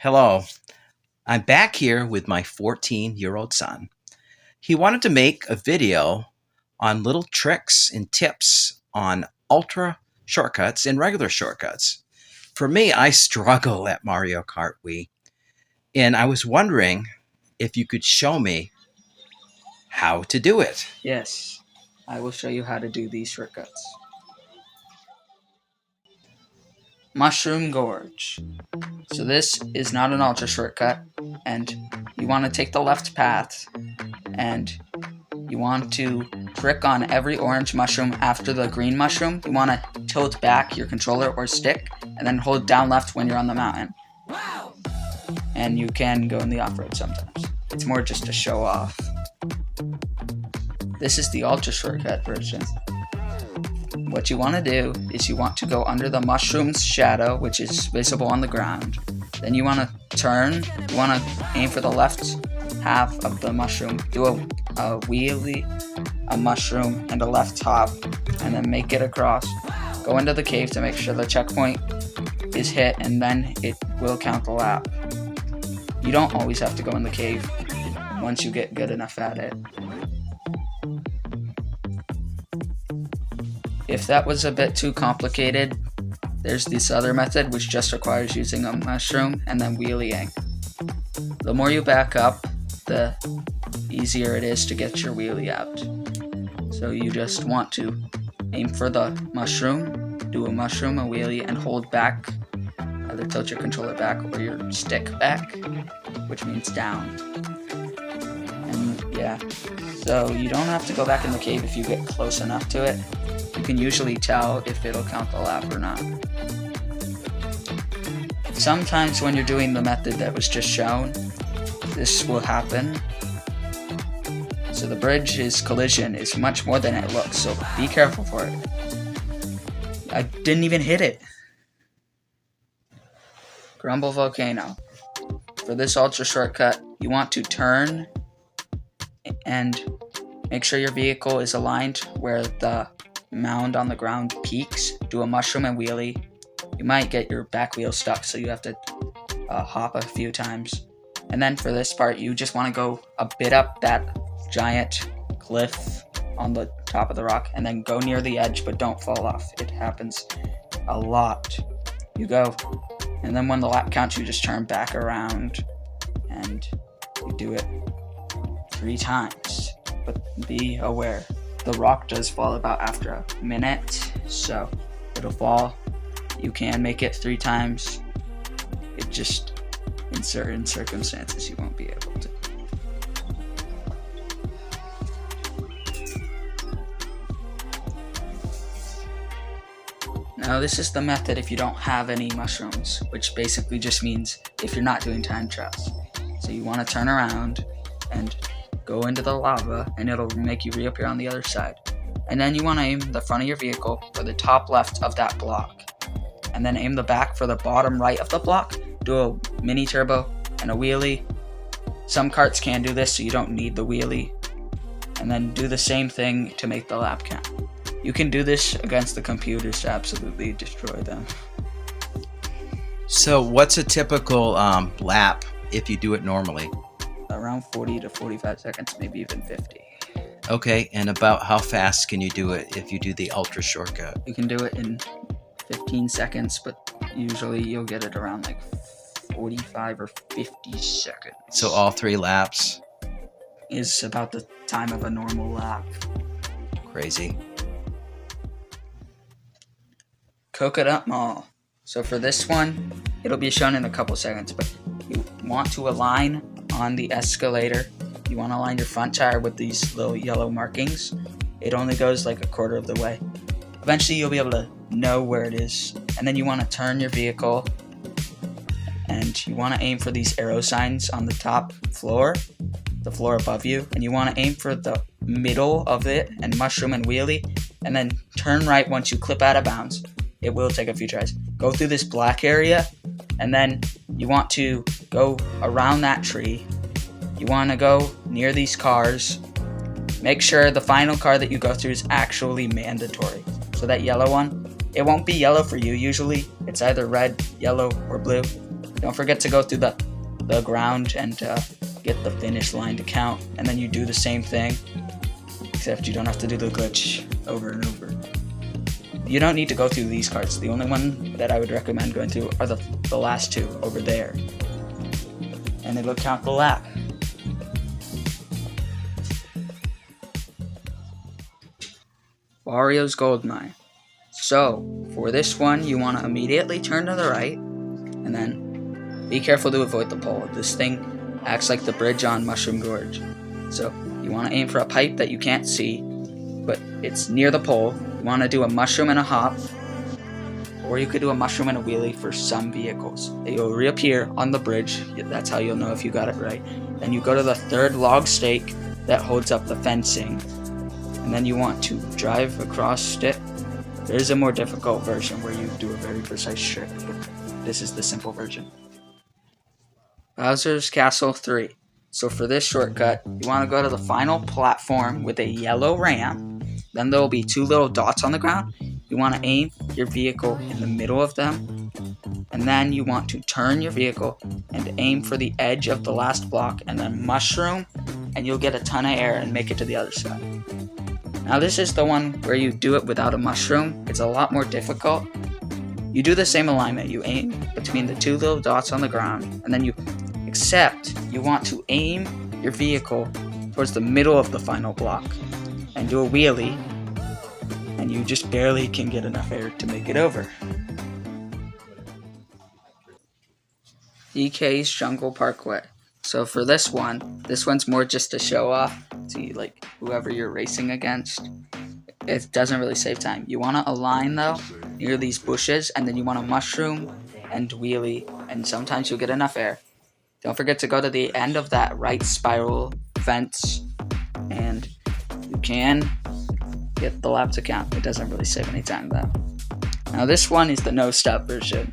Hello, I'm back here with my 14-year-old son. He wanted to make a video on little tricks and tips on ultra shortcuts and regular shortcuts. For me, I struggle at Mario Kart Wii, and I was wondering if you could show me how to do it. Yes, I will show you how to do these shortcuts. Mushroom Gorge. So this is not an ultra shortcut, and you want to take the left path, and you want to click on every orange mushroom after the green mushroom. You want to tilt back your controller or stick, and then hold down left when you're on the mountain. Wow! And you can go in the off-road sometimes. It's more just to show off. This is the ultra shortcut version. What you want to do is you want to go under the mushroom's shadow, which is visible on the ground. Then you want to turn. You want to aim for the left half of the mushroom. Do a wheelie, a mushroom, and a left top, and then make it across. Go into the cave to make sure the checkpoint is hit, and then it will count the lap. You don't always have to go in the cave once you get good enough at it. If that was a bit too complicated, there's this other method which just requires using a mushroom and then wheeling. The more you back up, the easier it is to get your wheelie out. So you just want to aim for the mushroom, do a mushroom, a wheelie, and hold back. Either tilt your controller back or your stick back, which means down. And yeah, so you don't have to go back in the cave if you get close enough to it. You can usually tell if it'll count the lap or not. Sometimes when you're doing the method that was just shown, this will happen. So the bridge's collision is much more than it looks, so be careful for it. I didn't even hit it. Grumble Volcano. For this ultra shortcut, you want to turn and make sure your vehicle is aligned where the mound on the ground peaks. Do a mushroom and wheelie. You might get your back wheel stuck, so you have to hop a few times. And then for this part, you just want to go a bit up that giant cliff on the top of the rock, and then go near the edge, but don't fall off. It happens a lot. You go, and then when the lap counts, you just turn back around, and you do it 3 times. But be aware, the rock does fall about after a minute, so it'll fall. You can make it 3 times. It just, in certain circumstances, you won't be able to. Now this is the method if you don't have any mushrooms, which basically just means if you're not doing time trials. So you want to turn around and go into the lava, and it'll make you reappear on the other side. And then you want to aim the front of your vehicle for the top left of that block. And then aim the back for the bottom right of the block. Do a mini turbo and a wheelie. Some carts can do this, so you don't need the wheelie. And then do the same thing to make the lap count. You can do this against the computers to absolutely destroy them. So what's a typical lap if you do it normally? Around 40 to 45 seconds, maybe even 50. Okay, and about how fast can you do it if you do the ultra shortcut? You can do it in 15 seconds, but usually you'll get it around like 45 or 50 seconds. So all 3 laps? Is about the time of a normal lap. Crazy. Coconut Mall. So for this one, it'll be shown in a couple seconds, but you want to align on the escalator. You want to align your front tire with these little yellow markings. It only goes like a quarter of the way. Eventually you'll be able to know where it is, and then you want to turn your vehicle, and you want to aim for these arrow signs on the top floor, the floor above you, and you want to aim for the middle of it and mushroom and wheelie, and then turn right once you clip out of bounds. It will take a few tries. Go through this black area, and then you want to go around that tree. You want to go near these cars. Make sure the final car that you go through is actually mandatory. So that yellow one, it won't be yellow for you usually. It's either red, yellow, or blue. Don't forget to go through the ground and get the finish line to count, and then you do the same thing, except you don't have to do the glitch over and over. You don't need to go through these carts. The only one that I would recommend going through are the last two over there, and it'll count the lap. Wario's Gold Mine. So, for this one, you want to immediately turn to the right, and then be careful to avoid the pole. This thing acts like the bridge on Mushroom Gorge. So, you want to aim for a pipe that you can't see, but it's near the pole. You want to do a mushroom and a hop, or you could do a mushroom and a wheelie for some vehicles. They will reappear on the bridge. That's how you'll know if you got it right. Then you go to the third log stake that holds up the fencing, and then you want to drive across it. There is a more difficult version where you do a very precise trick, but this is the simple version. Bowser's Castle 3. So for this shortcut, you want to go to the final platform with a yellow ramp. Then there will be two little dots on the ground. You want to aim your vehicle in the middle of them. And then you want to turn your vehicle and aim for the edge of the last block and then mushroom, and you'll get a ton of air and make it to the other side. Now this is the one where you do it without a mushroom. It's a lot more difficult. You do the same alignment. You aim between the two little dots on the ground, and then you want to aim your vehicle towards the middle of the final block and do a wheelie, and you just barely can get enough air to make it over. DK's Jungle Parkway. So for this one's more just to show off to like whoever you're racing against. It doesn't really save time. You want to align though near these bushes, and then you want to mushroom and wheelie, and sometimes you'll get enough air. Don't forget to go to the end of that right spiral fence, and you can get the lap to count. It doesn't really save any time though. Now this one is the no stop version.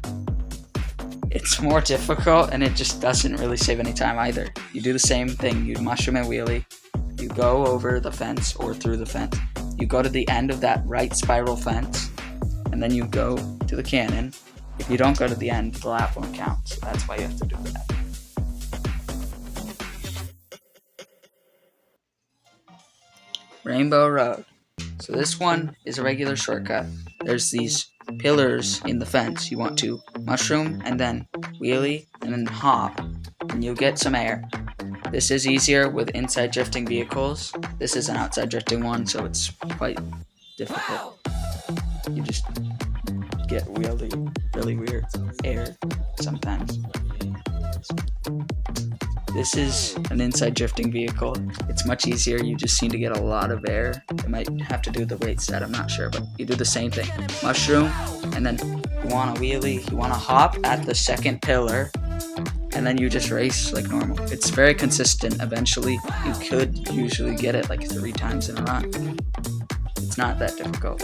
It's more difficult, and it just doesn't really save any time either. You do the same thing. You mushroom and wheelie. You go over the fence or through the fence. You go to the end of that right spiral fence, and then you go to the cannon. If you don't go to the end, the lap won't count, so that's why you have to do that. Rainbow Road. So this one is a regular shortcut. There's these pillars in the fence. You want to mushroom and then wheelie and then hop, and you'll get some air. This is easier with inside drifting vehicles. This is an outside drifting one, so it's quite difficult. You just get really weird air sometimes. This is an inside drifting vehicle. It's much easier. You just seem to get a lot of air. You might have to do the weight set, I'm not sure, but you do the same thing. Mushroom, and then you want to wheelie, you want to hop at the second pillar, and then you just race like normal. It's very consistent. Eventually, you could usually get it like 3 times in a run. It's not that difficult.